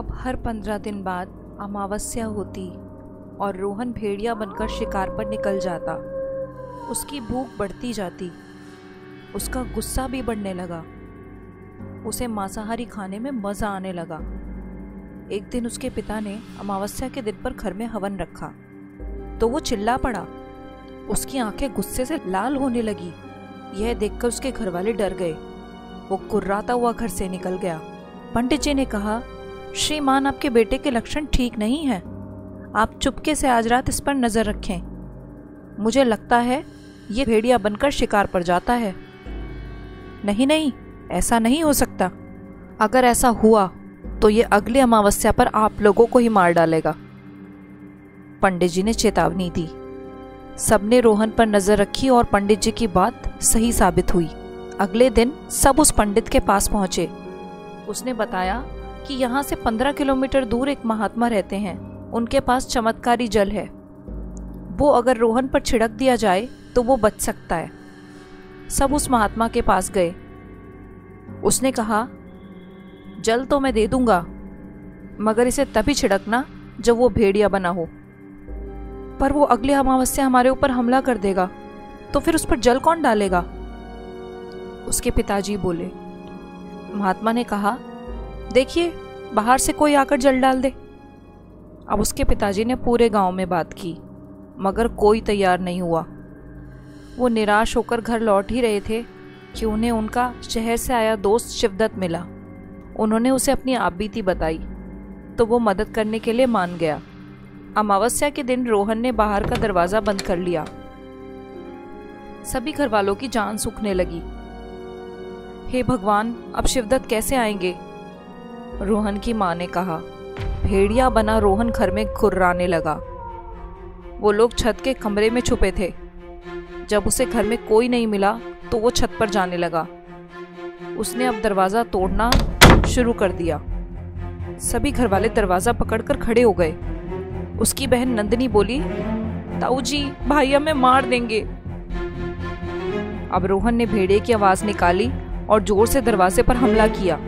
अब हर 15 दिन बाद अमावस्या होती और रोहन भेड़िया बनकर शिकार पर निकल जाता। उसकी भूख बढ़ती जाती, उसका गुस्सा भी बढ़ने लगा। उसे मांसाहारी खाने में मज़ा आने लगा। एक दिन उसके पिता ने अमावस्या के दिन पर घर में हवन रखा तो वो चिल्ला पड़ा। उसकी आंखें गुस्से से लाल होने लगी। यह देखकर उसके घर वाले डर गए। वो कुर्राता हुआ घर से निकल गया। पंडित जी ने कहा, श्रीमान, आपके बेटे के लक्षण ठीक नहीं हैं। आप चुपके से आज रात इस पर नजर रखें। मुझे लगता है ये भेड़िया बनकर शिकार पर जाता है। नहीं नहीं, ऐसा नहीं हो सकता। अगर ऐसा हुआ तो ये अगली अमावस्या पर आप लोगों को ही मार डालेगा। पंडित जी ने चेतावनी दी। सबने रोहन पर नजर रखी और पंडित जी की बात सही साबित हुई। अगले दिन सब उस पंडित के पास पहुंचे। उसने बताया कि यहाँ से 15 किलोमीटर दूर एक महात्मा रहते हैं। उनके पास चमत्कारी जल है। वो अगर रोहन पर छिड़क दिया जाए तो वो बच सकता है। सब उस महात्मा के पास गए। उसने कहा, जल तो मैं दे दूंगा, मगर इसे तभी छिड़कना जब वो भेड़िया बना हो। पर वो अगली अमावस्या हमारे ऊपर हमला कर देगा, तो फिर उस पर जल कौन डालेगा? उसके पिताजी बोले। महात्मा ने कहा, देखिए, बाहर से कोई आकर जल डाल दे। अब उसके पिताजी ने पूरे गांव में बात की, मगर कोई तैयार नहीं हुआ। वो निराश होकर घर लौट ही रहे थे कि उन्हें उनका शहर से आया दोस्त शिवदत्त मिला। उन्होंने उसे अपनी आपबीती बताई तो वो मदद करने के लिए मान गया। अमावस्या के दिन रोहन ने बाहर का दरवाजा बंद कर लिया। सभी घर वालों की जान सूखने लगी। हे भगवान, अब शिवदत्त कैसे आएंगे? रोहन की मां ने कहा। भेड़िया बना रोहन घर में घुर्राने लगा। वो लोग छत के कमरे में छुपे थे। जब उसे घर में कोई नहीं मिला तो वो छत पर जाने लगा। उसने अब दरवाजा तोड़ना शुरू कर दिया। सभी घर वाले दरवाजा पकड़कर खड़े हो गए। उसकी बहन नंदिनी बोली, ताऊ जी, भाई हमें मार देंगे। अब रोहन ने भेड़िए की आवाज निकाली और जोर से दरवाजे पर हमला किया।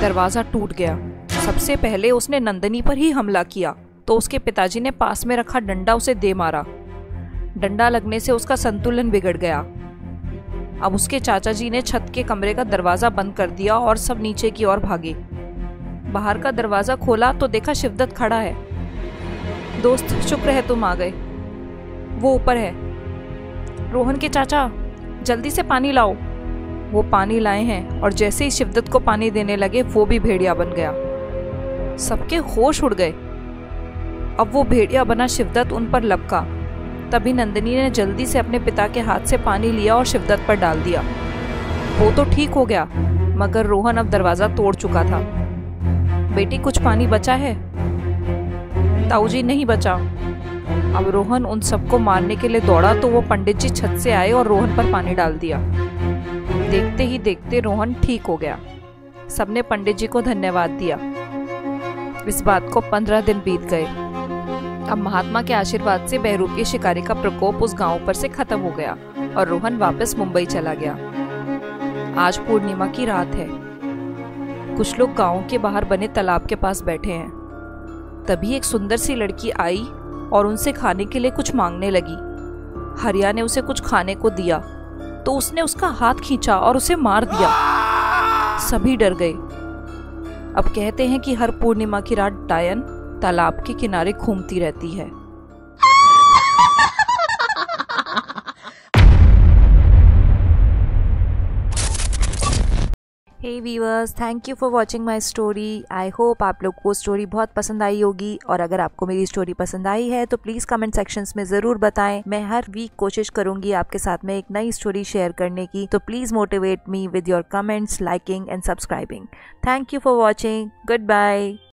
दरवाजा टूट गया। सबसे पहले उसने नंदिनी पर ही हमला किया तो उसके पिताजी ने पास में रखा डंडा उसे दे मारा। डंडा लगने से उसका संतुलन बिगड़ गया। अब उसके चाचा जी ने छत के कमरे का दरवाजा बंद कर दिया और सब नीचे की ओर भागे। बाहर का दरवाजा खोला तो देखा शिवदत्त खड़ा है। दोस्त, शुक्र है तुम आ गए। वो ऊपर है। रोहन के चाचा, जल्दी से पानी लाओ। वो पानी लाए हैं और जैसे ही शिवदत्त को पानी देने लगे वो भी भेड़िया बन गया। सबके होश उड़ गए। अब वो भेड़िया बना शिवदत्त उन पर लपका। तभी नंदिनी ने जल्दी से अपने पिता के हाथ से पानी लिया और शिवदत्त पर डाल दिया। वो तो ठीक हो गया, मगर रोहन अब दरवाजा तोड़ चुका था। बेटी, कुछ पानी बचा है? ताऊ जी, नहीं बचा। अब रोहन उन सबको मारने के लिए दौड़ा तो वो पंडित जी छत से आए और रोहन पर पानी डाल दिया। देखते ही देखते रोहन ठीक हो गया। सबने पंडित जी को धन्यवाद दिया। इस बात को 15 दिन बीत गए। अब महात्मा के आशीर्वाद से बहरूपीय शिकारी का प्रकोप उस गांव पर से खत्म हो गया और रोहन वापस मुंबई चला गया। आज पूर्णिमा की रात है। कुछ लोग गांव के बाहर बने तालाब के पास बैठे हैं। तभी एक सुंदर सी लड़की आई और उनसे खाने के लिए कुछ मांगने लगी। हरिया ने उसे कुछ खाने को दिया तो उसने उसका हाथ खींचा और उसे मार दिया। सभी डर गए। अब कहते हैं कि हर पूर्णिमा की रात डायन तालाब के किनारे घूमती रहती है। Hey viewers, thank you for watching my story. I hope आप लोग को स्टोरी बहुत पसंद आई होगी और अगर आपको मेरी स्टोरी पसंद आई है तो प्लीज़ कमेंट सेक्शंस में ज़रूर बताएं। मैं हर वीक कोशिश करूंगी आपके साथ में एक नई स्टोरी शेयर करने की। तो please motivate me with your comments, liking and subscribing. Thank you for watching. Good bye.